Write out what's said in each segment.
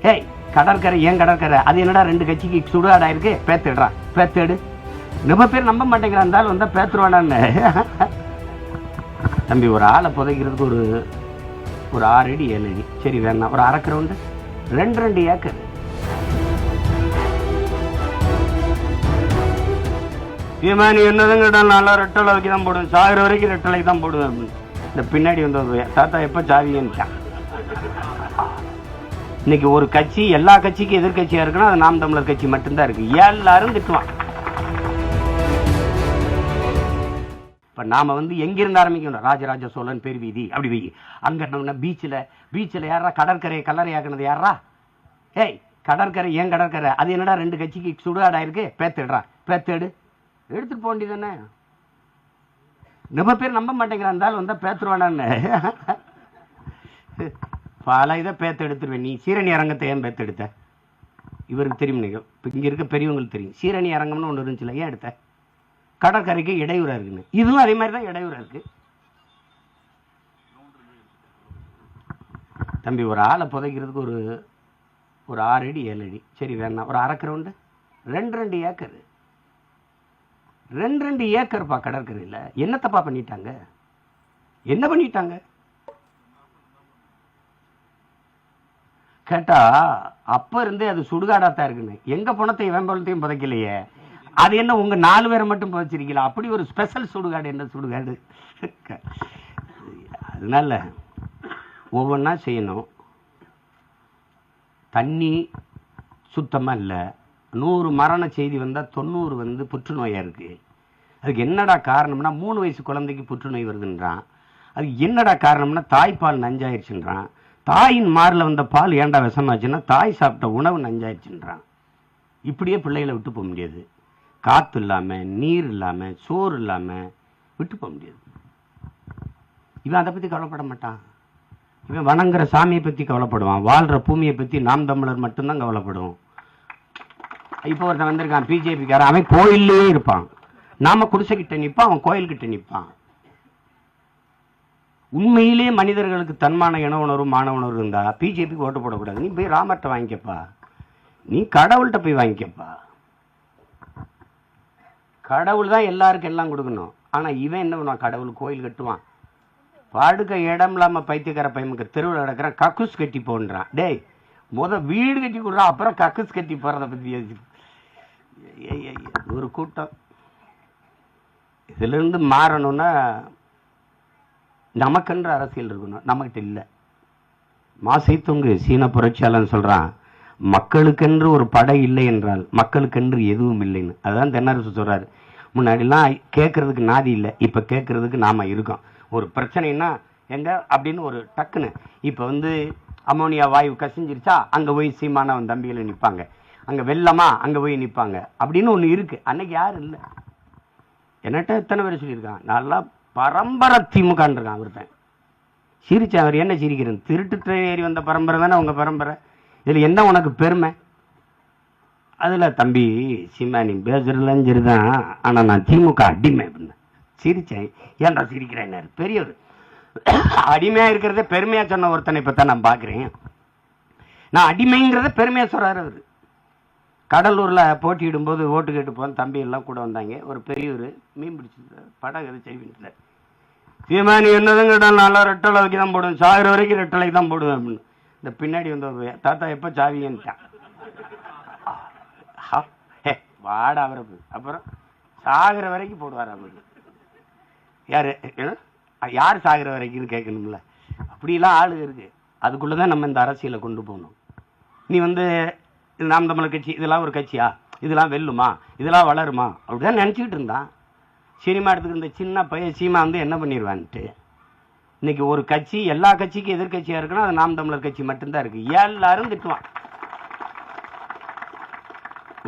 ஏய் கடற்கரை ஏன் கடற்கரை அது என்னடா ரெண்டு கட்சிக்கு சுடுகாடா இருக்கு பேத்துடுறா பேத்தேடு ரொம்ப பேர் நம்ப மாட்டேங்கிறான் இருந்தாலும் வந்தா பேத்துருவானான்னு தம்பி ஒரு ஆளை புதைக்கிறதுக்கு ஒரு 6 அடி 7 அடி சரி வேணாம் ஒரு 1/2 கிரவுண்டு 2 ஏக்கர் நீ என்னதும் கேட்டால் நல்லா ரெட்டலை வைக்க தான் போடுவேன் சாகிற வரைக்கும் ரெட்டலைக்கு தான் போடுவேன் அப்படின்னு இந்த பின்னாடி வந்து தாத்தா எப்போ சாவியன்ட்டான். இன்னைக்கு ஒரு கட்சி எல்லா கட்சிக்கும் எதிர்கட்சியா இருக்குன்னா அது நாம் தமிழர் கட்சி மட்டும்தான் இருக்கு. எல்லாரும் திட்டுவான். இப்ப நாம வந்து எங்கிருந்து ஆரம்பிக்கணும்? ராஜராஜ சோழன் பேர் வீதி அப்படி வை. அங்க பீச்சில் யாரா கடற்கரையை கல்லறையாக்குனது யாரா? ஏய் கடற்கரை ஏன் கடற்கரை அது என்னடா ரெண்டு கட்சிக்கு சுடுகாடா இருக்கு பேத்துடுறா பேத்தேடு எடுத்துட்டு போக வேண்டியதானே. ரொம்ப பேர் நம்ப மாட்டேங்கிறான் இருந்தாலும் வந்தா பேத்துருவானான்னு பல இதை பேத்து எடுத்துருவேன். நீ சீரணி அரங்கத்தை ஏன் பேத்து எடுத்த? இவருக்கு தெரியும், நீங்க இங்க இருக்க பெரியவங்களுக்கு தெரியும். சீரணி அரங்கம்னு ஒன்று இருந்துச்சுல, ஏன் எடுத்த? கடற்கரைக்கு இடையூறா இருக்குன்னு. இதுவும் அதே மாதிரி தான் இடையூறா இருக்கு. தம்பி ஒரு ஆளை புதைக்கிறதுக்கு ஒரு 6 அடி 7 அடி சரி வேணாம் ஒரு 1/2 கிரவுண்டு 2 ஏக்கர் 2 ஏக்கர்ப்பா கடற்கரையில். என்ன தப்பா பண்ணிட்டாங்க? என்ன பண்ணிட்டாங்க கேட்டா அப்ப இருந்தே அது சுடுகாடாத்தான் இருக்குன்னு. எங்க பணத்தையும் வேம்பளத்தையும் புதைக்கலையே, அது என்ன உங்க 4 பேரை மட்டும் புதைச்சிருக்கீங்களா? அப்படி ஒரு ஸ்பெஷல் சுடுகாடு. என்ன சுடுகாடு? அதனால ஒவ்வொன்றா செய்யணும். தண்ணி சுத்தமா இல்லை. 100 மரண செய்தி வந்தா 90 வந்து புற்றுநோயா இருக்கு. அதுக்கு என்னடா காரணம்னா 3 வயசு குழந்தைக்கு புற்றுநோய் வருதுன்றான். அதுக்கு என்னடா காரணம்னா தாய்ப்பால் நஞ்சாயிருச்சுன்றான். தாயின் மாரில் வந்த பால் ஏண்டா விஷமாச்சுன்னா தாய் சாப்பிட்ட உணவு நஞ்சாயிருச்சுன்றான். இப்படியே பிள்ளைகளை விட்டு போக முடியாது. காற்று இல்லாம நீர் இல்லாம சோறு இல்லாம விட்டு போக முடியாது. இவன் அதை பத்தி கவலைப்பட மாட்டான். இவன் வணங்குற சாமியை பத்தி கவலைப்படுவான். வாழ்ற பூமியை பத்தி நாம் தமிழர் மட்டும்தான் கவலைப்படுவோம். இப்போ ஒருத்தன் வந்திருக்கான் பிஜேபிக்காரன், அவன் கோயிலே இருப்பான். நாம குடிசைக்கிட்ட நிற்பான், அவன் கோயில்கிட்ட நிற்பான். உண்மையிலே மனிதர்களுக்கு தன்மான இன உணர்வு மான உணர்வு இருந்தா பிஜேபிக்கு ஓட்டு போடக்கூடாது. நீ போய் ராமர்கிட்ட வாங்கிக்கப்பா, நீ கடவுள்கிட்ட போய் வாங்கிக்கப்பா. கடவுள் தான் எல்லாருக்கும் எல்லாம் கொடுக்கணும். ஆனா இவன் என்ன பண்ணுவான்? கடவுள் கோயில் கட்டுவான், பாடுக்க இடம் இல்லாம பைத்தியக்கார பையனுக்கு தெருவில் நடக்கிறான், கக்குஸ் கட்டி போன்றான். டேய் வீடு கட்டி கொடுறான், அப்புறம் கக்குஸ் கட்டி போறத பத்தி ஒரு கூட்டம். இதுல இருந்து மாறணும்னா நமக்கென்று அரசியல் இருக்கணும். நம்மகிட்ட இல்லை. மாசைத்துங்கு சீன புரட்சியாளன் சொல்றான், மக்களுக்கென்று ஒரு படை இல்லை என்றால் மக்களுக்கென்று எதுவும் இல்லைன்னு. அதுதான் தென்னரசு சொல்றாரு. முன்னாடிலாம் கேட்கறதுக்கு நாதி இல்லை, இப்ப கேட்கறதுக்கு நாம இருக்கோம். ஒரு பிரச்சனைனா எங்க அப்படின்னு ஒரு டக்குன்னு இப்ப வந்து அமோனியா வாயு கசிஞ்சிருச்சா அங்க போய் சீமானவன் தம்பிகளை நிற்பாங்க, அங்க வெள்ளமா அங்க போய் நிற்பாங்க அப்படின்னு ஒண்ணு இருக்கு. அன்னைக்கு யாரும் இல்லை. என்னட்ட எத்தனை பேர் சொல்லியிருக்கான், நல்லா பரம்பரை திமுகன்னு இருக்கான் ஒருத்தன். சிரிச்சேன். அவர் என்ன சிரிக்கிறேன்? திருட்டு ஏறி வந்த பரம்பரை தானே உங்க பரம்பரை, இதுல என்ன உனக்கு பெருமை? அதுல தம்பி சீமா நீ பேசுறதுலாம் சரிதான், ஆனா நான் திமுக அடிமை அப்படின்னு சிரிச்சேன். ஏன்டா சிரிக்கிறேன்? பெரியவர் அடிமையா இருக்கிறத பெருமையா சொன்ன ஒருத்தனை இப்பதான் நான் பாக்குறேன். நான் அடிமைங்கிறத பெருமையா சொல்றாரு அவரு. கடலூர்ல போட்டியிடும் போது ஓட்டு கேட்டு போன தம்பி எல்லாம் கூட வந்தாங்க. ஒரு பெரியவர் மீன் பிடிச்சிருந்தார், படம் எது செய்விட்டார். சீமா நீ என்னதும் கேட்டால் நல்லா ரெட்டலை வைக்க தான் போடுவேன், சாகிற வரைக்கும் ரெட்டலைக்கு தான் போடுவேன் அப்படின்னு. இந்த பின்னாடி வந்து தாத்தா எப்ப சாவியன்ட்டான். வாட அவருக்கு அப்புறம் சாகிற வரைக்கும் போடுவார் அவருக்கு. யாரு சாகிற வரைக்கும் கேட்கணும்ல. அப்படிலாம் ஆளு இருக்கு. அதுக்குள்ளதான் நம்ம இந்த அரசியலை கொண்டு போகணும். நீ வந்து நாம் தமிழர் கட்சி இதெல்லாம் ஒரு கட்சியா, இதெல்லாம் வெல்லுமா, இதெல்லாம் வளருமா அப்படிதான் நினைச்சுக்கிட்டு இருந்தான். சினிமா எடுத்துக்கிட்டு இருந்த சின்ன பையன் சீமா வந்து என்ன பண்ணிடுவான்ட்டு இன்னைக்கு ஒரு கட்சி எல்லா கட்சிக்கும் எதிர்கட்சியா இருக்குன்னா அது நாம் தமிழர் கட்சி மட்டும்தான் இருக்கு. எல்லாரும் திட்டுவான்.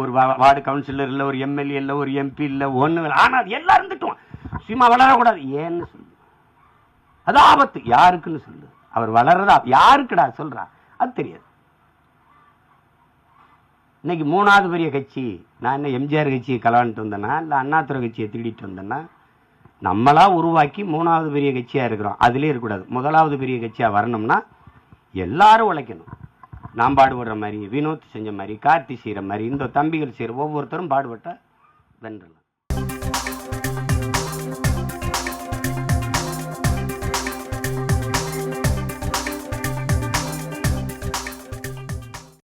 ஒரு வார்டு கவுன்சிலர் இல்ல, ஒரு எம்எல்ஏ இல்ல, ஒரு எம்பி இல்ல, ஒண்ணு இல்லை. ஆனா அது எல்லாரும் திட்டுவான். சீமா வளரக்கூடாது ஏன்னு சொல்லு, அது ஆபத்து. யாருக்குன்னு சொல்லு. அவர் வளர்றதா யாருக்குடா சொல்றா, அது தெரியாது. இன்னைக்கு 3வது பெரிய கட்சி. நான் என்ன எம்ஜிஆர் கட்சியை கலவான்ட்டு வந்தேன்னா இல்லை அண்ணாதுரை கட்சியை திருடிட்டு வந்தேன்னா? நம்மளா உருவாக்கி 3வது பெரிய கட்சியா இருக்கிறோம். அதுலேயே இருக்கக்கூடாது. 1வது பெரிய கட்சியா வரணும்னா எல்லாரும் உழைக்கணும். நான் பாடுபடுற மாதிரி, வினோத் செஞ்ச மாதிரி, கார்த்தி செய்கிற மாதிரி, இந்த தம்பிகள் செய்கிற ஒவ்வொருத்தரும் பாடுபட்டா வென்றலாம்.